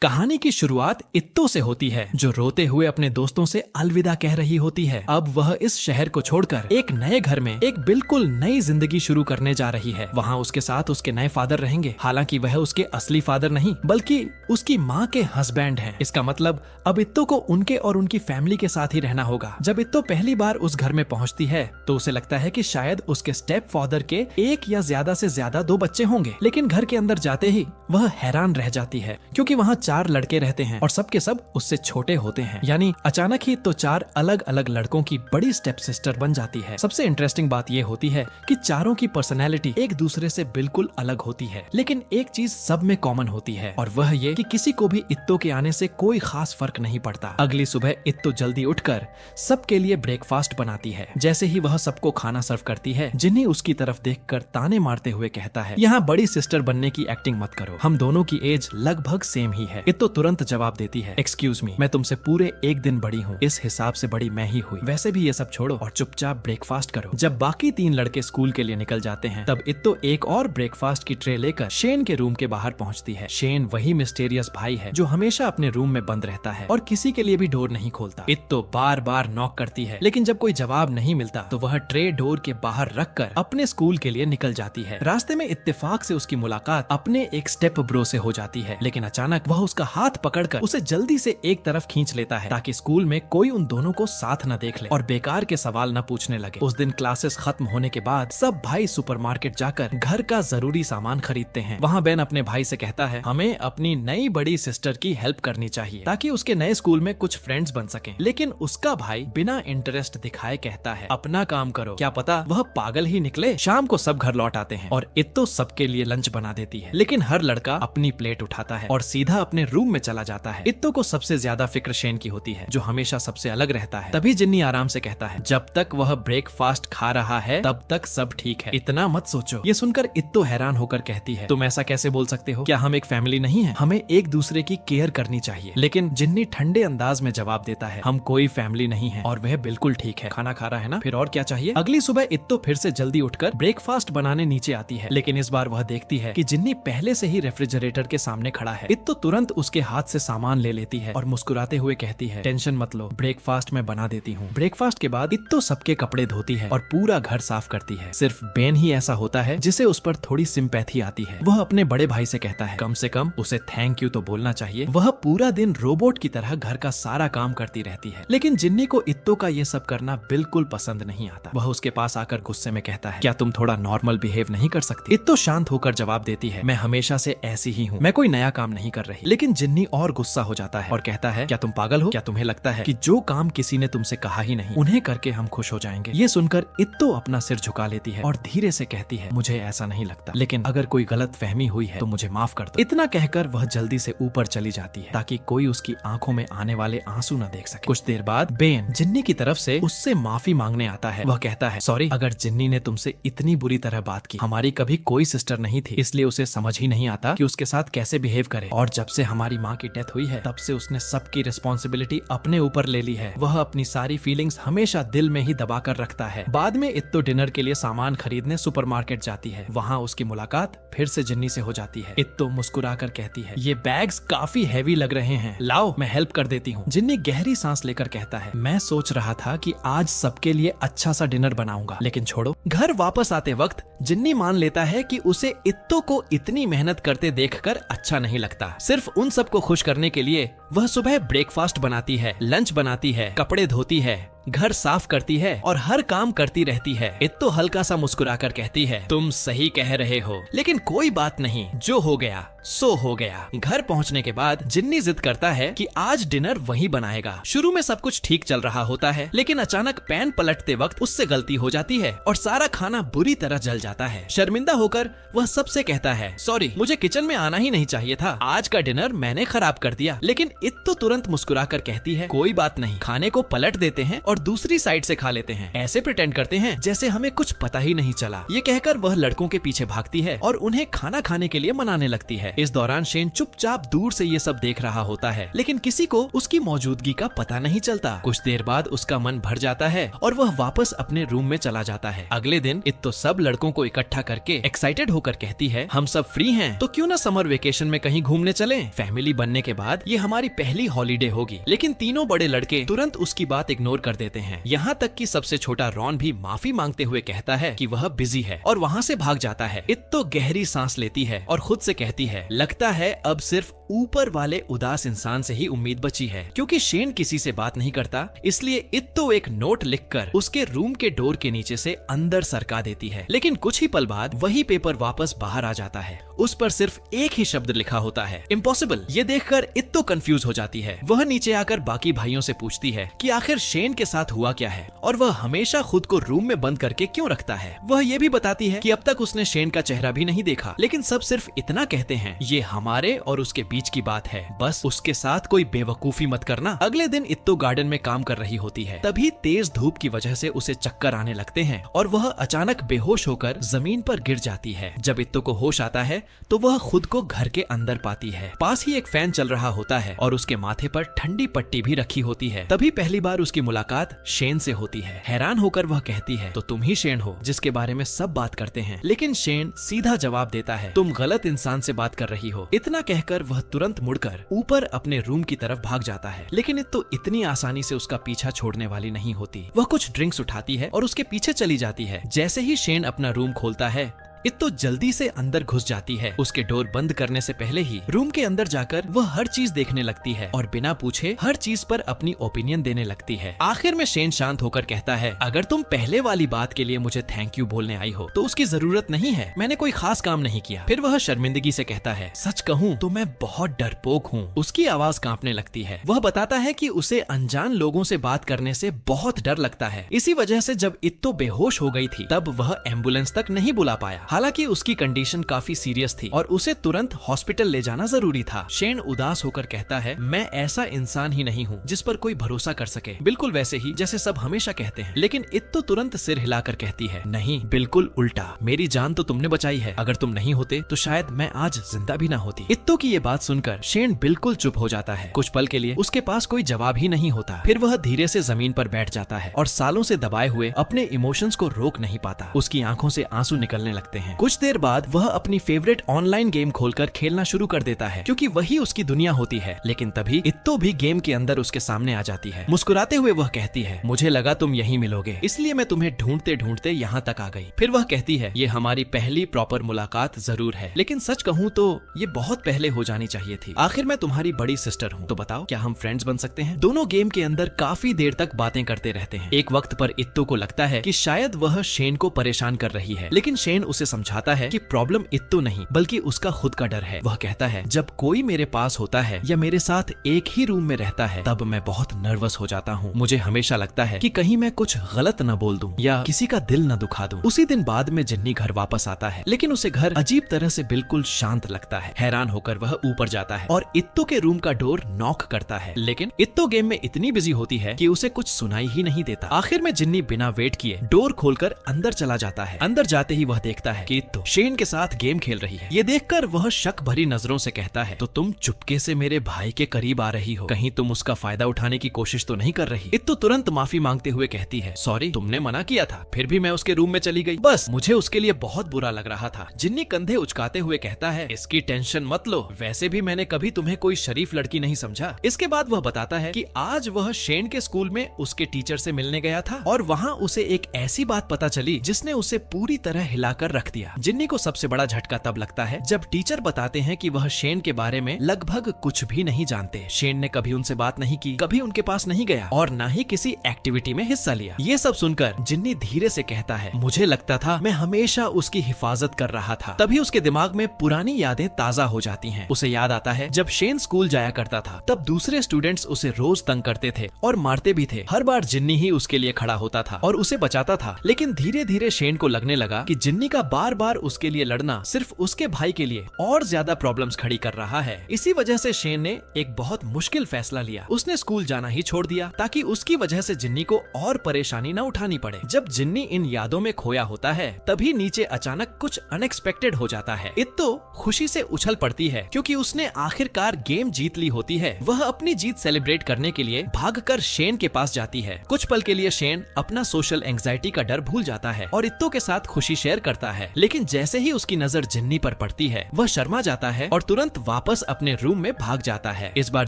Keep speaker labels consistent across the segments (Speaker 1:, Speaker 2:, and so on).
Speaker 1: कहानी की शुरुआत इत्तो से होती है, जो रोते हुए अपने दोस्तों से अलविदा कह रही होती है। अब वह इस शहर को छोड़कर एक नए घर में एक बिल्कुल नई जिंदगी शुरू करने जा रही है। वहाँ उसके साथ उसके नए फादर रहेंगे। हालांकि वह उसके असली फादर नहीं, बल्कि उसकी माँ के हस्बैंड हैं। इसका मतलब अब इत्तो को उनके और उनकी फैमिली के साथ ही रहना होगा। जब इत्तो पहली बार उस घर में पहुँचती है तो उसे लगता है कि शायद उसके स्टेप फादर के एक या ज्यादा से ज्यादा 2 बच्चे होंगे। लेकिन घर के अंदर जाते ही वह हैरान रह जाती है, क्योंकि वहाँ 4 लड़के रहते हैं और सबके सब उससे छोटे होते हैं। यानी अचानक ही तो 4 अलग अलग लड़कों की बड़ी स्टेप सिस्टर बन जाती है। सबसे इंटरेस्टिंग बात ये होती है कि चारों की पर्सनैलिटी एक दूसरे से बिल्कुल अलग होती है, लेकिन एक चीज सब में कॉमन होती है, और वह ये कि किसी को भी इत्तो के आने से कोई खास फर्क नहीं पड़ता। अगली सुबह इत्तो जल्दी उठकर सबके लिए ब्रेकफास्ट बनाती है। जैसे ही वह सबको खाना सर्व करती है, जिन्नी उसकी तरफ देखकर ताने मारते हुए कहता है, यहाँ बड़ी सिस्टर बनने की एक्टिंग मत करो, हम दोनों की एज लगभग सेम ही है। इत्तो तुरंत जवाब देती है, एक्सक्यूज मी, मैं तुमसे पूरे 1 दिन बड़ी हूँ, इस हिसाब से बड़ी मैं ही हुई। वैसे भी ये सब छोड़ो और चुपचाप ब्रेकफास्ट करो। जब बाकी 3 लड़के स्कूल के लिए निकल जाते हैं, तब इत्तो एक और ब्रेकफास्ट की ट्रे लेकर शेन के रूम के बाहर पहुँचती है। शेन वही मिस्टीरियस भाई है जो हमेशा अपने रूम में बंद रहता है और किसी के लिए भी डोर नहीं खोलता। इत्तो बार बार नॉक करती है, लेकिन जब कोई जवाब नहीं मिलता तो वह ट्रे डोर के बाहर रखकर अपने स्कूल के लिए निकल जाती है। रास्ते में इत्तेफाक से उसकी मुलाकात अपने एक स्टेप ब्रो से हो जाती है, लेकिन अचानक वह उसका हाथ पकड़कर उसे जल्दी से एक तरफ खींच लेता है, ताकि स्कूल में कोई उन दोनों को साथ न देख ले और बेकार के सवाल न पूछने लगे। उस दिन क्लासेस खत्म होने के बाद सब भाई सुपरमार्केट जाकर घर का जरूरी सामान खरीदते हैं। वहाँ बेन अपने भाई से कहता है, हमें अपनी नई बड़ी सिस्टर की हेल्प करनी चाहिए ताकि उसके नए स्कूल में कुछ फ्रेंड्स बन सकें। लेकिन उसका भाई बिना इंटरेस्ट दिखाए कहता है, अपना काम करो, क्या पता वह पागल ही निकले। शाम को सब घर लौट आते हैं और इत्तो सबके लिए लंच बना देती है, लेकिन हर लड़का अपनी प्लेट उठाता है और सीधा अपने रूम में चला जाता है। इत्तो को सबसे ज्यादा फिक्र शेन की होती है, जो हमेशा सबसे अलग रहता है। तभी जिन्नी आराम से कहता है, जब तक वह ब्रेकफास्ट खा रहा है तब तक सब ठीक है, इतना मत सोचो। ये सुनकर इत्तो हैरान होकर कहती है, तुम ऐसा कैसे बोल सकते हो? क्या हम एक फैमिली नहीं है? हमें एक दूसरे की केयर करनी चाहिए। लेकिन जिन्नी ठंडे अंदाज में जवाब देता है, हम कोई फैमिली नहीं है और वह बिल्कुल ठीक है। खाना खा रहा है ना, फिर और क्या चाहिए? अगली सुबह इत्तो फिर से जल्दी उठकर ब्रेकफास्ट बनाने नीचे आती है, लेकिन इस बार वह देखती है कि जिन्नी पहले से ही रेफ्रिजरेटर के सामने खड़ा है। इत्तो तुरंत उसके हाथ से सामान ले लेती है और मुस्कुराते हुए कहती है, टेंशन मत लो, ब्रेकफास्ट मैं बना देती हूँ। ब्रेकफास्ट के बाद इत्तो सबके कपड़े धोती है और पूरा घर साफ करती है। सिर्फ बेन ही ऐसा होता है जिसे उस पर थोड़ी सिंपैथी आती है। वह अपने बड़े भाई से कहता है, कम से कम उसे थैंक यू तो बोलना चाहिए। वह पूरा दिन रोबोट की तरह घर का सारा काम करती रहती है। लेकिन जिन्नी को इत्तो का ये सब करना बिल्कुल पसंद नहीं आता। वह उसके पास आकर गुस्से में कहता है, क्या तुम थोड़ा नॉर्मल बिहेव नहीं कर सकती? इत्तो शांत होकर जवाब देती है, मैं हमेशा से ऐसी ही हूँ, मैं कोई नया काम नहीं कर रही। लेकिन जिन्नी और गुस्सा हो जाता है और कहता है, क्या तुम पागल हो? क्या तुम्हें लगता है कि जो काम किसी ने तुमसे कहा ही नहीं, उन्हें करके हम खुश हो जाएंगे? ये सुनकर इत्तो अपना सिर झुका लेती है और धीरे से कहती है, मुझे ऐसा नहीं लगता, लेकिन अगर कोई गलत फहमी हुई है तो मुझे माफ कर दो। इतना कहकर वह जल्दी से ऊपर चली जाती है ताकि कोई उसकी आंखों में आने वाले आंसू न देख सके। कुछ देर बाद बेन जिन्नी की तरफ से उससे माफी मांगने आता है। वह कहता है, सॉरी, अगर जिन्नी ने तुमसे इतनी बुरी तरह बात की, हमारी कभी कोई सिस्टर नहीं थी, इसलिए उसे समझ ही नहीं आता कि उसके साथ कैसे बिहेव करे। और जब से हमारी माँ की डेथ हुई है, तब से उसने सबकी रिस्पॉन्सिबिलिटी अपने ऊपर ले ली है। वह अपनी सारी फीलिंग्स हमेशा दिल में ही दबा कर रखता है। बाद में इत्तो डिनर के लिए सामान खरीदने सुपरमार्केट जाती है। वहाँ उसकी मुलाकात फिर से जिन्नी से हो जाती है। इत्तो मुस्कुराकर कहती है, ये बैग्स काफी हैवी लग रहे हैं, लाओ मैं हेल्प कर देती हूँ। जिन्नी गहरी सांस लेकर कहता है, मैं सोच रहा था कि आज सबके लिए अच्छा सा डिनर बनाऊंगा, लेकिन छोड़ो। घर वापस आते वक्त जिन्नी मान लेता है कि उसे इत्तो को इतनी मेहनत करते देखकर अच्छा नहीं लगता। सिर्फ उन सबको खुश करने के लिए वह सुबह ब्रेकफास्ट बनाती है, लंच बनाती है, कपड़े धोती है, घर साफ करती है और हर काम करती रहती है। इत्तो हल्का सा मुस्कुराकर कहती है, तुम सही कह रहे हो, लेकिन कोई बात नहीं, जो हो गया सो हो गया। घर पहुंचने के बाद जिन्नी जिद करता है कि आज डिनर वही बनाएगा। शुरू में सब कुछ ठीक चल रहा होता है, लेकिन अचानक पैन पलटते वक्त उससे गलती हो जाती है और सारा खाना बुरी तरह जल जाता है। शर्मिंदा होकर वह सबसे कहता है, सॉरी, मुझे किचन में आना ही नहीं चाहिए था, आज का डिनर मैंने खराब कर दिया। लेकिन इत्तो तुरंत मुस्कुराकर कहती है, कोई बात नहीं, खाने को पलट देते हैं और और दूसरी साइड से खा लेते हैं। ऐसे प्रिटेंड करते हैं जैसे हमें कुछ पता ही नहीं चला। ये कहकर वह लड़कों के पीछे भागती है और उन्हें खाना खाने के लिए मनाने लगती है। इस दौरान शेन चुपचाप दूर से ये सब देख रहा होता है, लेकिन किसी को उसकी मौजूदगी का पता नहीं चलता। कुछ देर बाद उसका मन भर जाता है और वह वापस अपने रूम में चला जाता है। अगले दिन इत्तो सब लड़कों को इकट्ठा करके एक्साइटेड होकर कहती है, हम सब फ्री हैं, तो क्यों ना समर वेकेशन में कहीं घूमने चलें? फैमिली बनने के बाद ये हमारी पहली हॉलीडे होगी। लेकिन तीनों बड़े लड़के तुरंत उसकी बात इग्नोर कर देते हैं। यहाँ तक कि सबसे छोटा रॉन भी माफी मांगते हुए कहता है कि वह बिजी है और वहाँ से भाग जाता है। इत्तो गहरी सांस लेती है और खुद से कहती है, लगता है अब सिर्फ ऊपर वाले उदास इंसान से ही उम्मीद बची है। क्योंकि शेन किसी से बात नहीं करता, इसलिए इत्तो एक नोट लिखकर उसके रूम के डोर के नीचे से अंदर सरका देती है। लेकिन कुछ ही पल बाद वही पेपर वापस बाहर आ जाता है। उस पर सिर्फ एक ही शब्द लिखा होता है, इम्पॉसिबल। ये देखकर इत्तो कंफ्यूज हो जाती है। वह नीचे आकर बाकी भाइयों से पूछती है कि आखिर शेन के साथ हुआ क्या है और वह हमेशा खुद को रूम में बंद करके क्यों रखता है। वह ये भी बताती है कि अब तक उसने शेन का चेहरा भी नहीं देखा, लेकिन सब सिर्फ इतना कहते हैं, ये हमारे और उसके बीच की बात है, बस उसके साथ कोई बेवकूफी मत करना। अगले दिन इत्तो गार्डन में काम कर रही होती है। तभी तेज धूप की वजह से उसे चक्कर आने लगते हैं और वह अचानक बेहोश होकर जमीन पर गिर जाती है। जब इत्तो को होश आता है तो वह खुद को घर के अंदर पाती है। पास ही एक फैन चल रहा होता है और उसके माथे पर ठंडी पट्टी भी रखी होती है। तभी पहली बार उसकी मुलाकात शेन से होती है। हैरान होकर वह कहती है, तो तुम ही शेन हो जिसके बारे में सब बात करते हैं। लेकिन शेन सीधा जवाब देता है, तुम गलत इंसान से बात कर रही हो। इतना कहकर वह तुरंत मुड़कर ऊपर अपने रूम की तरफ भाग जाता है। लेकिन इत्तो इतनी आसानी से उसका पीछा छोड़ने वाली नहीं होती। वह कुछ ड्रिंक्स उठाती है और उसके पीछे चली जाती है। जैसे ही शेन अपना रूम खोलता है, इत्तो जल्दी से अंदर घुस जाती है। उसके डोर बंद करने से पहले ही रूम के अंदर जाकर वह हर चीज देखने लगती है और बिना पूछे हर चीज पर अपनी ओपिनियन देने लगती है। आखिर में शेन शांत होकर कहता है, अगर तुम पहले वाली बात के लिए मुझे थैंक यू बोलने आई हो तो उसकी जरूरत नहीं है, मैंने कोई खास काम नहीं किया। फिर वह शर्मिंदगी से कहता है, सच कहूँ तो मैं बहुत डरपोक हूँ। उसकी आवाज कांपने लगती है। वह बताता है कि उसे अनजान लोगों से बात करने से बहुत डर लगता है। इसी वजह से जब इत्तो बेहोश हो गई थी तब वह एम्बुलेंस तक नहीं बुला पाया। हालांकि उसकी कंडीशन काफी सीरियस थी और उसे तुरंत हॉस्पिटल ले जाना जरूरी था। शेन उदास होकर कहता है, मैं ऐसा इंसान ही नहीं हूँ जिस पर कोई भरोसा कर सके, बिल्कुल वैसे ही जैसे सब हमेशा कहते हैं। लेकिन इत्तो तुरंत सिर हिलाकर कहती है, नहीं, बिल्कुल उल्टा, मेरी जान तो तुमने बचाई है। अगर तुम नहीं होते तो शायद मैं आज जिंदा भी ना होती। इत्तो की ये बात सुनकर शेन बिल्कुल चुप हो जाता है। कुछ पल के लिए उसके पास कोई जवाब ही नहीं होता। फिर वह धीरे से जमीन पर बैठ जाता है और सालों से दबाए हुए अपने इमोशंस को रोक नहीं पाता। उसकी आंखों से आंसू निकलने लगते हैं। कुछ देर बाद वह अपनी फेवरेट ऑनलाइन गेम खोलकर खेलना शुरू कर देता है, क्योंकि वही उसकी दुनिया होती है। लेकिन तभी इत्तो भी गेम के अंदर उसके सामने आ जाती है। मुस्कुराते हुए वह कहती है, मुझे लगा तुम यहीं मिलोगे, इसलिए मैं तुम्हें ढूंढते ढूंढते यहाँ तक आ गई। फिर वह कहती है, ये हमारी पहली प्रॉपर मुलाकात जरूर है, लेकिन सच कहूँ तो ये बहुत पहले हो जानी चाहिए थी। आखिर मैं तुम्हारी बड़ी सिस्टर हूँ, तो बताओ क्या हम फ्रेंड्स बन सकते हैं? दोनों गेम के अंदर काफी देर तक बातें करते रहते हैं। एक वक्त पर इत्तो को लगता है कि शायद वह शेन को परेशान कर रही है, लेकिन शेन उसे समझाता है कि प्रॉब्लम इत्तो नहीं बल्कि उसका खुद का डर है। वह कहता है, जब कोई मेरे पास होता है या मेरे साथ एक ही रूम में रहता है तब मैं बहुत नर्वस हो जाता हूँ। मुझे हमेशा लगता है कि कहीं मैं कुछ गलत न बोल दूं या किसी का दिल न दुखा दूं। उसी दिन बाद में जिन्नी घर वापस आता है, लेकिन उसे घर अजीब तरह से बिल्कुल शांत लगता है। हैरान होकर वह ऊपर जाता है और इत्तो के रूम का डोर नॉक करता है, लेकिन इत्तो गेम में इतनी बिजी होती है कि उसे कुछ सुनाई ही नहीं देता। आखिर में जिन्नी बिना वेट किए डोर खोलकर अंदर चला जाता है। अंदर जाते ही वह देखता है कि इत्तो शेन के साथ गेम खेल रही है। ये देखकर वह शक भरी नजरों से कहता है, तो तुम चुपके से मेरे भाई के करीब आ रही हो, कहीं तुम उसका फायदा उठाने की कोशिश तो नहीं कर रही? इत्तो तुरंत माफी मांगते हुए कहती है, सॉरी, तुमने मना किया था, फिर भी मैं उसके रूम में चली गई, बस मुझे उसके लिए बहुत बुरा लग रहा था। जिन्नी कंधे उचकाते हुए कहता है, इसकी टेंशन मत लो, वैसे भी मैंने कभी तुम्हें कोई शरीफ लड़की नहीं समझा। इसके बाद वह बताता है कि आज वह शेन के स्कूल में उसके टीचर से मिलने गया था और वहाँ उसे एक ऐसी बात पता चली जिसने उसे पूरी तरह हिलाकर रख दिया। जिन्नी को सबसे बड़ा झटका तब लगता है जब टीचर बताते हैं कि वह शेन के बारे में लगभग कुछ भी नहीं जानते। शेन ने कभी उनसे बात नहीं की, कभी उनके पास नहीं गया और न ही किसी एक्टिविटी में हिस्सा लिया। ये सब सुनकर जिन्नी धीरे से कहता है, मुझे लगता था मैं हमेशा उसकी हिफाजत कर रहा था। तभी उसके दिमाग में पुरानी यादें ताजा हो जाती हैं। उसे याद आता है जब शेन स्कूल जाया करता था तब दूसरे स्टूडेंट्स उसे रोज तंग करते थे और मारते भी थे। हर बार जिन्नी ही उसके लिए खड़ा होता था और उसे बचाता था। लेकिन धीरे धीरे शेन को लगने लगा कि जिन्नी का बार बार उसके लिए लड़ना सिर्फ उसके भाई के लिए और ज्यादा प्रॉब्लम्स खड़ी कर रहा है। इसी वजह से शेन ने एक बहुत मुश्किल फैसला लिया। उसने स्कूल जाना ही छोड़ दिया ताकि उसकी वजह से जिन्नी को और परेशानी न उठानी पड़े। जब जिन्नी इन यादों में खोया होता है तभी नीचे अचानक कुछ अनएक्सपेक्टेड हो जाता है। इत्तो खुशी से उछल पड़ती है क्योंकि उसने आखिरकार गेम जीत ली होती है। वह अपनी जीत सेलिब्रेट करने के लिए भागकर शेन के पास जाती है। कुछ पल के लिए शेन अपना सोशल एंजाइटी का डर भूल जाता है और इत्तो के साथ खुशी शेयर करता है, लेकिन जैसे ही उसकी नजर जिन्नी पर पड़ती है वह शर्मा जाता है और तुरंत वापस अपने रूम में भाग जाता है। इस बार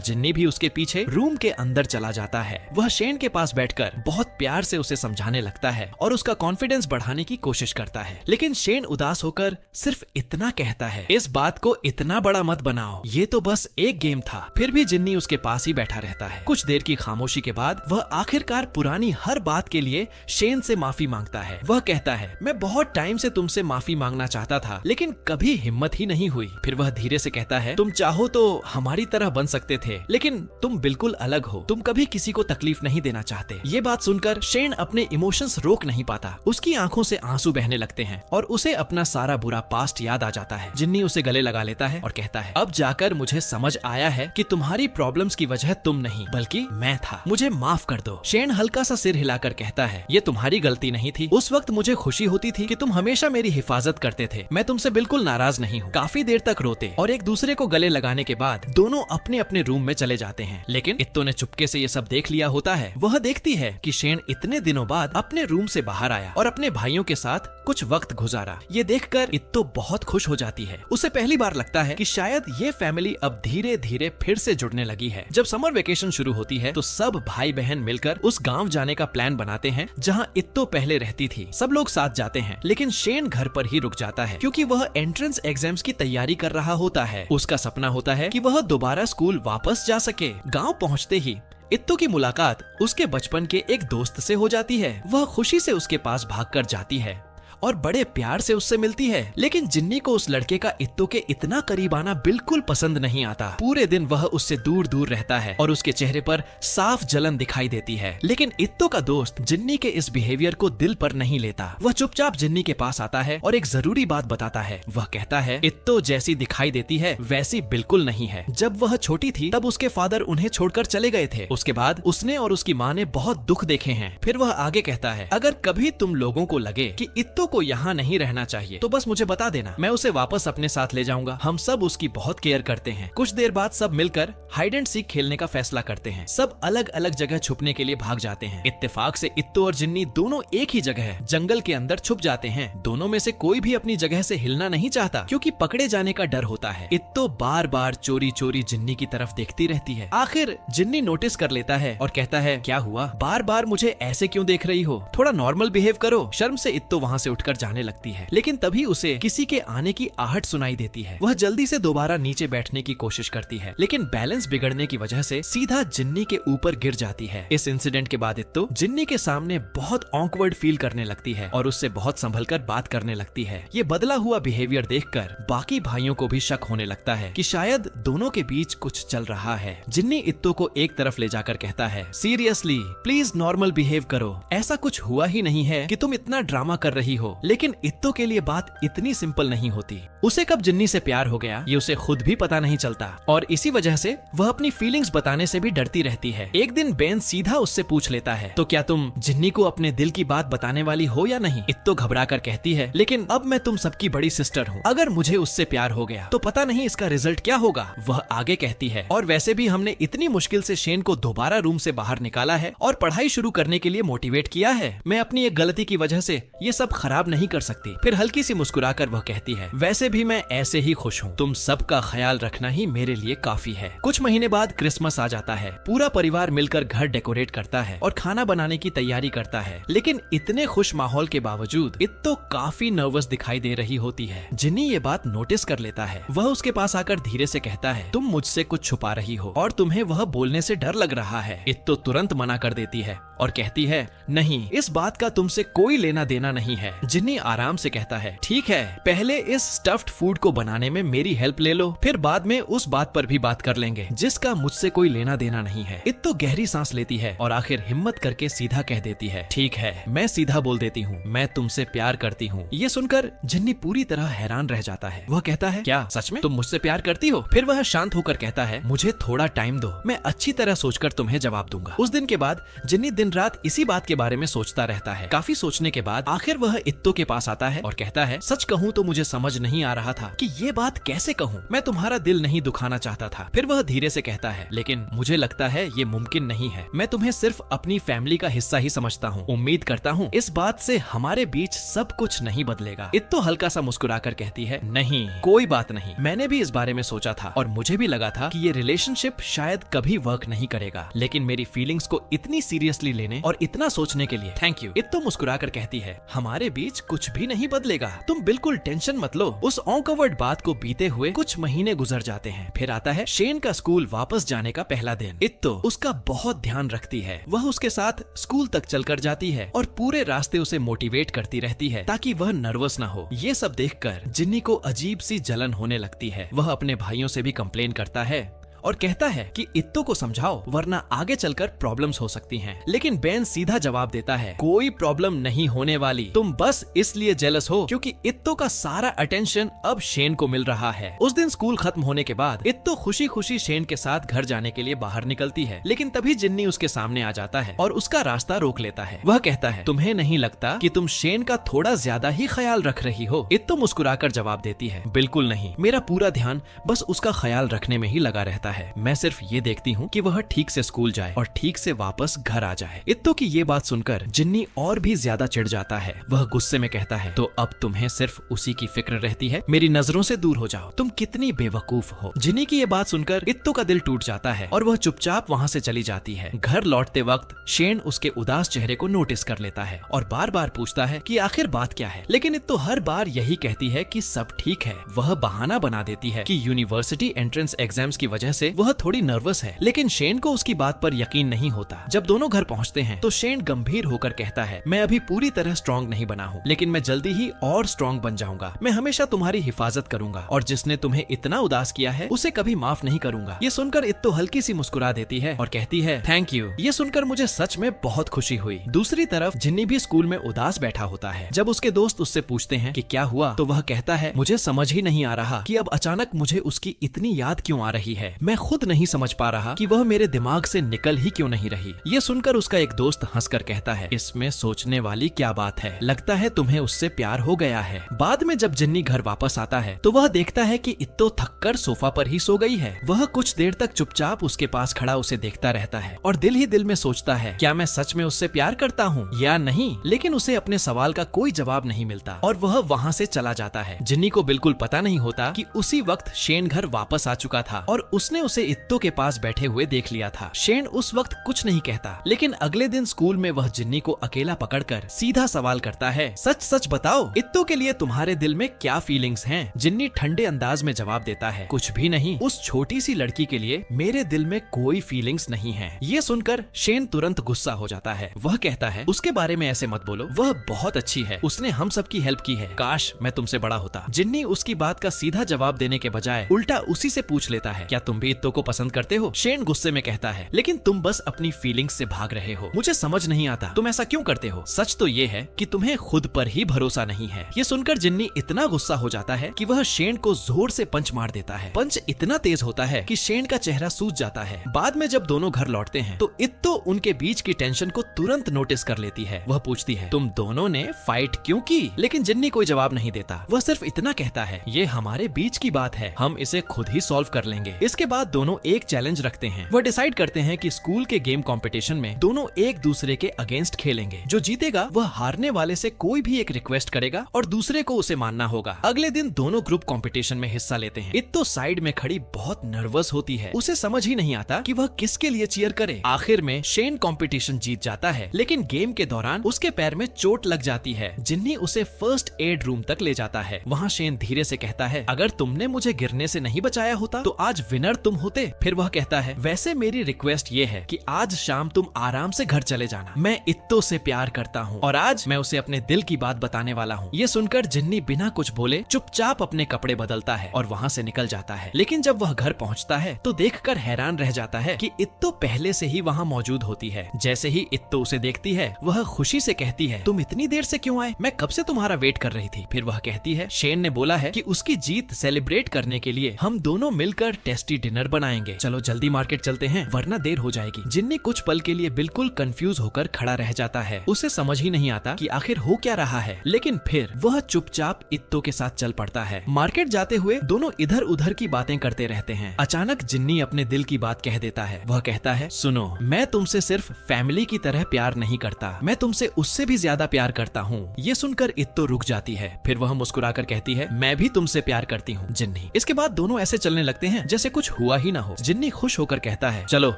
Speaker 1: जिन्नी भी उसके पीछे रूम के अंदर चला जाता है। वह शेन के पास बैठकर बहुत प्यार से उसे समझाने लगता है और उसका कॉन्फिडेंस बढ़ाने की कोशिश करता है, लेकिन शेन उदास होकर सिर्फ इतना कहता है, इस बात को इतना बड़ा मत बनाओ, ये तो बस एक गेम था। फिर भी जिन्नी उसके पास ही बैठा रहता है। कुछ देर की खामोशी के बाद वह आखिरकार पुरानी हर बात के लिए शेन से माफी मांगता है। वह कहता है, मैं बहुत टाइम से तुमसे माफी मांगना चाहता था लेकिन कभी हिम्मत ही नहीं हुई। फिर वह धीरे से कहता है, तुम चाहो तो हमारी तरह बन सकते थे, लेकिन तुम बिल्कुल अलग हो। तुम कभी किसी को तकलीफ नहीं देना चाहते। ये बात सुनकर शेन अपने इमोशंस रोक नहीं पाता। उसकी आंखों से आंसू बहने लगते हैं और उसे अपना सारा बुरा पास्ट याद आ जाता है। जिन्नी उसे गले लगा लेता है और कहता है, अब जाकर मुझे समझ आया है कि तुम्हारी प्रॉब्लम्स की वजह तुम नहीं बल्कि मैं था। मुझे माफ कर दो। शेन हल्का सा सिर हिलाकर कहता है, ये तुम्हारी गलती नहीं थी। उस वक्त मुझे खुशी होती थी कि तुम हमेशा मेरी हिफाजत करते थे। मैं तुमसे बिल्कुल नाराज नहीं हूँ। काफी देर तक रोते और एक दूसरे को गले लगाने के बाद दोनों अपने अपने रूम में चले जाते हैं, लेकिन इत्तो ने चुपके से ये सब देख लिया होता है। वह देखती है कि शेन इतने दिनों बाद अपने रूम से बाहर आया और अपने भाइयों के साथ कुछ वक्त गुजारा। ये देखकर इत्तो बहुत खुश हो जाती है। उसे पहली बार लगता है कि शायद ये फैमिली अब धीरे धीरे फिर से जुड़ने लगी है। जब समर वेकेशन शुरू होती है तो सब भाई बहन मिलकर उस गांव जाने का प्लान बनाते हैं जहां इत्तो पहले रहती थी। सब लोग साथ जाते हैं, लेकिन शेन घर पर ही रुक जाता है क्योंकि वह एंट्रेंस एग्जाम्स की तैयारी कर रहा होता है। उसका सपना होता है कि वह दोबारा स्कूल वापस जा सके। गाँव पहुँचते ही इत्तो की मुलाकात उसके बचपन के एक दोस्त से हो जाती है। वह खुशी से उसके पास भागकर जाती है और बड़े प्यार से उससे मिलती है, लेकिन जिन्नी को उस लड़के का इत्तो के इतना करीब आना बिल्कुल पसंद नहीं आता। पूरे दिन वह उससे दूर दूर रहता है और उसके चेहरे पर साफ जलन दिखाई देती है, लेकिन इत्तो का दोस्त जिन्नी के इस बिहेवियर को दिल पर नहीं लेता। वह चुपचाप जिन्नी के पास आता है और एक जरूरी बात बताता है। वह कहता है, इत्तो जैसी दिखाई देती है वैसी बिल्कुल नहीं है। जब वह छोटी थी तब उसके फादर उन्हें छोड़कर चले गए थे। उसके बाद उसने और उसकी माँ ने बहुत दुख देखे हैं। फिर वह आगे कहता है, अगर कभी तुम लोगों को लगे कि इत्तो को यहाँ नहीं रहना चाहिए तो बस मुझे बता देना, मैं उसे वापस अपने साथ ले जाऊंगा। हम सब उसकी बहुत केयर करते हैं। कुछ देर बाद सब मिलकर हाइड एंड सीक खेलने का फैसला करते हैं। सब अलग अलग जगह छुपने के लिए भाग जाते हैं। इत्तेफाक से इत्तो और जिन्नी दोनों एक ही जगह जंगल के अंदर छुप जाते हैं। दोनों में से कोई भी अपनी जगह से हिलना नहीं चाहता क्योंकि पकड़े जाने का डर होता है। इत्तो बार बार चोरी चोरी जिन्नी की तरफ देखती रहती है। आखिर जिन्नी नोटिस कर लेता है और कहता है, क्या हुआ, बार बार मुझे ऐसे क्यों देख रही हो, थोड़ा नॉर्मल बिहेव करो। शर्म से इत्तो वहाँ से उठकर जाने लगती है, लेकिन तभी उसे किसी के आने की आहट सुनाई देती है। वह जल्दी से दोबारा नीचे बैठने की कोशिश करती है, लेकिन बैलेंस बिगड़ने की वजह से सीधा जिन्नी के ऊपर गिर जाती है। इस इंसिडेंट के बाद इत्तो जिन्नी के सामने बहुत ऑकवर्ड फील करने लगती है और उससे बहुत संभल कर बात करने लगती है। ये बदला हुआ बिहेवियर देखकर बाकी भाइयों को भी शक होने लगता है कि शायद दोनों के बीच कुछ चल रहा है। जिन्नी इत्तो को एक तरफ ले जाकर कहता है, सीरियसली प्लीज नॉर्मल बिहेव करो, ऐसा कुछ हुआ ही नहीं है कि तुम इतना ड्रामा कर रही हो। लेकिन इत्तो के लिए बात इतनी सिंपल नहीं होती। उसे कब जिन्नी से प्यार हो गया ये उसे खुद भी पता नहीं चलता और इसी वजह से वह अपनी फीलिंग्स बताने से भी डरती रहती है। एक दिन बेन सीधा उससे पूछ लेता है, तो क्या तुम जिन्नी को अपने दिल की बात बताने वाली हो या नहीं? इत्तो घबरा कर कहती है, लेकिन अब मैं तुम सबकी बड़ी सिस्टर हूँ, अगर मुझे उससे प्यार हो गया तो पता नहीं इसका रिजल्ट क्या होगा। वह आगे कहती है, और वैसे भी हमने इतनी मुश्किल से शेन को दोबारा रूम से बाहर निकाला है और पढ़ाई शुरू करने के लिए मोटिवेट किया है। मैं अपनी एक गलती की वजह से ये सब खराब नहीं कर सकती। फिर हल्की सी मुस्कुराकर वह कहती है, वैसे भी मैं ऐसे ही खुश हूँ, तुम सबका ख्याल रखना ही मेरे लिए काफी है। कुछ महीने बाद क्रिसमस आ जाता है। पूरा परिवार मिलकर घर डेकोरेट करता है और खाना बनाने की तैयारी करता है, लेकिन इतने खुश माहौल के बावजूद इत्तो काफी नर्वस दिखाई दे रही होती है। जिन्नी ये बात नोटिस कर लेता है। वह उसके पास आकर धीरे से कहता है, तुम मुझसे कुछ छुपा रही हो और तुम्हें वह बोलने से डर लग रहा है। इत्तो तुरंत मना कर देती है और कहती है, नहीं, इस बात का तुमसे कोई लेना देना नहीं है। जिन्नी आराम से कहता है, ठीक है, पहले इस स्टफ्ड फूड को बनाने में मेरी हेल्प ले लो, फिर बाद में उस बात पर भी बात कर लेंगे जिसका मुझसे कोई लेना देना नहीं है। इत्तो गहरी सांस लेती है और आखिर हिम्मत करके सीधा कह देती है, ठीक है, मैं सीधा बोल देती हूँ, मैं तुमसे प्यार करती हूँ। ये सुनकर जिन्नी पूरी तरह हैरान रह जाता है। वह कहता है, क्या सच में तुम मुझसे प्यार करती हो? फिर वह शांत होकर कहता है, मुझे थोड़ा टाइम दो, मैं अच्छी तरह सोचकर तुम्हें जवाब दूंगा। उस दिन के बाद जिन्नी दिन रात इसी बात के बारे में सोचता रहता है। काफी सोचने के बाद आखिर वह इत्तो के पास आता है और कहता है, सच कहूँ तो मुझे समझ नहीं आ रहा था कि ये बात कैसे कहूँ। मैं तुम्हारा दिल नहीं दुखाना चाहता था। फिर वह धीरे से कहता है, लेकिन मुझे लगता है ये मुमकिन नहीं है। मैं तुम्हें सिर्फ अपनी फैमिली का हिस्सा ही समझता हूँ। उम्मीद करता हूँ इस बात से हमारे बीच सब कुछ नहीं बदलेगा। इत्तो हल्का सा मुस्कुराकर कहती है, नहीं, कोई बात नहीं, मैंने भी इस बारे में सोचा था और मुझे भी लगा था कि ये रिलेशनशिप शायद कभी वर्क नहीं करेगा, लेकिन मेरी फीलिंग्स को इतनी सीरियसली लेने और इतना सोचने के लिए थैंक यू। इत्तो मुस्कुराकर कहती है, हमारे बीच कुछ भी नहीं बदलेगा, तुम बिल्कुल टेंशन मत लो। उस ऑकवर्ड बात को बीते हुए कुछ महीने गुजर जाते हैं। फिर आता है शेन का स्कूल वापस जाने का पहला दिन। इत्तो उसका बहुत ध्यान रखती है। वह उसके साथ स्कूल तक चलकर जाती है और पूरे रास्ते उसे मोटिवेट करती रहती है ताकि वह नर्वस ना हो। ये सब देखकर जिन्नी को अजीब सी जलन होने लगती है। वह अपने भाइयों से भी कंप्लेन करता है और कहता है कि इत्तो को समझाओ वरना आगे चलकर प्रॉब्लम्स हो सकती हैं। लेकिन बेन सीधा जवाब देता है, कोई प्रॉब्लम नहीं होने वाली, तुम बस इसलिए जेलस हो क्योंकि इत्तो का सारा अटेंशन अब शेन को मिल रहा है। उस दिन स्कूल खत्म होने के बाद इत्तो खुशी खुशी शेन के साथ घर जाने के लिए बाहर निकलती है, लेकिन तभी जिन्नी उसके सामने आ जाता है और उसका रास्ता रोक लेता है। वह कहता है, तुम्हें नहीं लगता कि तुम शेन का थोड़ा ज्यादा ही ख्याल रख रही हो? इत्तो मुस्कुराकर जवाब देती है, बिल्कुल नहीं, मेरा पूरा ध्यान बस उसका ख्याल रखने में ही लगा रहता है। मैं सिर्फ ये देखती हूँ कि वह ठीक से स्कूल जाए और ठीक से वापस घर आ जाए। इत्तो की ये बात सुनकर जिन्नी और भी ज्यादा चिढ़ जाता है। वह गुस्से में कहता है, तो अब तुम्हें सिर्फ उसी की फिक्र रहती है? मेरी नजरों से दूर हो जाओ, तुम कितनी बेवकूफ हो। जिन्नी की ये बात सुनकर इत्तो का दिल टूट जाता है और वह चुपचाप वहाँ से चली जाती है। घर लौटते वक्त शेन उसके उदास चेहरे को नोटिस कर लेता है और बार बार पूछता है कि आखिर बात क्या है, लेकिन इत्तो हर बार यही कहती है कि सब ठीक है। वह बहाना बना देती है कि यूनिवर्सिटी एंट्रेंस एग्जाम्स की वजह से वह थोड़ी नर्वस है, लेकिन शेन को उसकी बात पर यकीन नहीं होता। जब दोनों घर पहुंचते हैं तो शेन गंभीर होकर कहता है, मैं अभी पूरी तरह स्ट्रॉन्ग नहीं बना हूँ, लेकिन मैं जल्दी ही और स्ट्रॉन्ग बन जाऊंगा। मैं हमेशा तुम्हारी हिफाजत करूंगा और जिसने तुम्हें इतना उदास किया है उसे कभी माफ नहीं करूंगा। ये सुनकर इत्तो हल्की सी मुस्कुरा देती है और कहती है, थैंक यू। ये सुनकर मुझे सच में बहुत खुशी हुई। दूसरी तरफ जिन्नी भी स्कूल में उदास बैठा होता है। जब उसके दोस्त उससे पूछते हैं कि क्या हुआ, तो वह कहता है, मुझे समझ ही नहीं आ रहा कि अब अचानक मुझे उसकी इतनी याद क्यों आ रही है। मैं खुद नहीं समझ पा रहा कि वह मेरे दिमाग से निकल ही क्यों नहीं रही। ये सुनकर उसका एक दोस्त हंसकर कहता है, इसमें सोचने वाली क्या बात है, लगता है तुम्हें उससे प्यार हो गया है। बाद में जब जिन्नी घर वापस आता है तो वह देखता है कि इत्तो थककर सोफा पर ही सो गई है। वह कुछ देर तक चुपचाप उसके पास खड़ा उसे देखता रहता है और दिल ही दिल में सोचता है, क्या मैं सच में उससे प्यार करता हूँ या नहीं। लेकिन उसे अपने सवाल का कोई जवाब नहीं मिलता और वह वहाँ से चला जाता है। जिन्नी को बिल्कुल पता नहीं होता कि उसी वक्त शेन घर वापस आ चुका था और उसने उसे इत्तो के पास बैठे हुए देख लिया था। शेन उस वक्त कुछ नहीं कहता, लेकिन अगले दिन स्कूल में वह जिन्नी को अकेला पकड़कर सीधा सवाल करता है, सच सच बताओ, इत्तो के लिए तुम्हारे दिल में क्या फीलिंग्स हैं? जिन्नी ठंडे अंदाज में जवाब देता है, कुछ भी नहीं, उस छोटी सी लड़की के लिए मेरे दिल में कोई फीलिंग्स नहीं है। ये सुनकर शेन तुरंत गुस्सा हो जाता है। वह कहता है, उसके बारे में ऐसे मत बोलो, वह बहुत अच्छी है, उसने हम सब की हेल्प की है, काश मैं तुमसे बड़ा होता। जिन्नी उसकी बात का सीधा जवाब देने के बजाय उल्टा उसी से पूछ लेता है, क्या तुम भी इत्तो को पसंद करते हो? शेन गुस्से में कहता है, लेकिन तुम बस अपनी फीलिंग्स से भाग रहे हो, मुझे समझ नहीं आता तुम ऐसा क्यों करते हो। सच तो ये है कि तुम्हें खुद पर ही भरोसा नहीं है। ये सुनकर जिन्नी इतना गुस्सा हो जाता है कि वह शेन को जोर से पंच मार देता है। पंच इतना तेज होता है कि शेन का चेहरा सूज जाता है। बाद में जब दोनों घर लौटते हैं तो इत्तो उनके बीच की टेंशन को तुरंत नोटिस कर लेती है। वह पूछती है, तुम दोनों ने फाइट क्यों की? लेकिन जिन्नी कोई जवाब नहीं देता। वह सिर्फ इतना कहता है, ये हमारे बीच की बात है, हम इसे खुद ही सॉल्व कर लेंगे। इसके बाद दोनों एक चैलेंज रखते हैं। वह डिसाइड करते हैं कि स्कूल के गेम कंपटीशन में दोनों एक दूसरे के अगेंस्ट खेलेंगे। जो जीतेगा वह हारने वाले से कोई भी एक रिक्वेस्ट करेगा और दूसरे को उसे मानना होगा। अगले दिन दोनों ग्रुप कंपटीशन में हिस्सा लेते हैं। इत्तो साइड में खड़ी बहुत नर्वस होती है। उसे समझ ही नहीं आता कि वह किसके लिए चीयर करे। आखिर में शेन कंपटीशन जीत जाता है, लेकिन गेम के दौरान उसके पैर में चोट लग जाती है। जिन्नी उसे फर्स्ट एड रूम तक ले जाता है। वहाँ शेन धीरे से कहता है, अगर तुमने मुझे गिरने से नहीं बचाया होता तो आज विनर तुम होते। फिर वह कहता है वैसे मेरी रिक्वेस्ट ये है कि आज शाम तुम आराम से घर चले जाना। मैं इत्तो से प्यार करता हूँ और आज मैं उसे अपने दिल की बात बताने वाला हूँ। ये सुनकर जिन्नी बिना कुछ बोले चुपचाप अपने कपड़े बदलता है और वहाँ से निकल जाता है। लेकिन जब वह घर पहुँचता है तो देखकर हैरान रह जाता है कि इत्तो पहले से ही वहाँ मौजूद होती है। जैसे ही इत्तो उसे देखती है वह खुशी से कहती है तुम इतनी देर से क्यों आए? मैं कब से तुम्हारा वेट कर रही थी। फिर वह कहती है शेन ने बोला है कि उसकी जीत सेलिब्रेट करने के लिए हम दोनों मिलकर टेस्टी डिनर बनाएंगे। चलो जल्दी मार्केट चलते हैं वरना देर हो जाएगी। जिन्नी कुछ पल के लिए बिल्कुल कंफ्यूज होकर खड़ा रह जाता है। उसे समझ ही नहीं आता कि आखिर हो क्या रहा है। लेकिन फिर वह चुपचाप इत्तो के साथ चल पड़ता है। मार्केट जाते हुए दोनों इधर उधर की बातें करते रहते हैं। अचानक जिन्नी अपने दिल की बात कह देता है। वह कहता है सुनो, मैं तुमसे सिर्फ फैमिली की तरह प्यार नहीं करता, मैं तुमसे उससे भी ज्यादा प्यार करता हूँ। ये सुनकर इत्तो रुक जाती है। फिर वह मुस्कुराकर कहती है मैं भी तुमसे प्यार करती हूँ जिन्नी। इसके बाद दोनों ऐसे चलने लगते हैं जैसे कुछ हुआ ही ना हो। जिन्नी खुश होकर कहता है चलो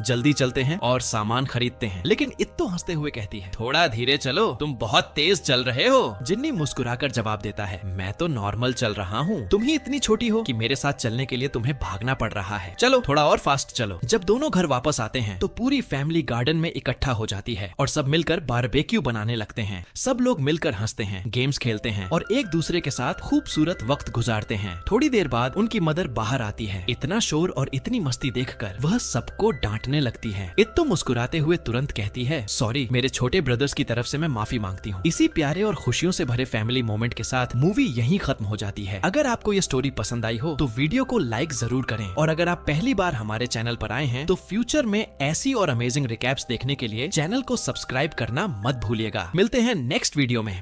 Speaker 1: जल्दी चलते हैं और सामान खरीदते हैं। लेकिन इत्तो हंसते हुए कहती है थोड़ा धीरे चलो, तुम बहुत तेज चल रहे हो। जिन्नी मुस्कुराकर जवाब देता है मैं तो नॉर्मल चल रहा हूँ, तुम ही इतनी छोटी हो कि मेरे साथ चलने के लिए तुम्हें भागना पड़ रहा है। चलो थोड़ा और फास्ट चलो। जब दोनों घर वापस आते हैं तो पूरी फैमिली गार्डन में इकट्ठा हो जाती है और सब मिलकर बारबेक्यू बनाने लगते हैं। सब लोग मिलकर हंसते हैं, गेम्स खेलते हैं और एक दूसरे के साथ खूबसूरत वक्त गुजारते हैं। थोड़ी देर बाद उनकी मदर बाहर आती है। इतना शोर और इतनी मस्ती देखकर वह सबको डांटने लगती है। इत्तो मुस्कुराते हुए तुरंत कहती है सॉरी, मेरे छोटे ब्रदर्स की तरफ से मैं माफी मांगती हूँ। इसी प्यारे और खुशियों से भरे फैमिली मोमेंट के साथ मूवी यहीं खत्म हो जाती है। अगर आपको ये स्टोरी पसंद आई हो तो वीडियो को लाइक जरूर करें और अगर आप पहली बार हमारे चैनल पर आए हैं तो फ्यूचर में ऐसी और अमेजिंग रिकैप्स देखने के लिए चैनल को सब्सक्राइब करना मत भूलिएगा। मिलते हैं नेक्स्ट वीडियो में।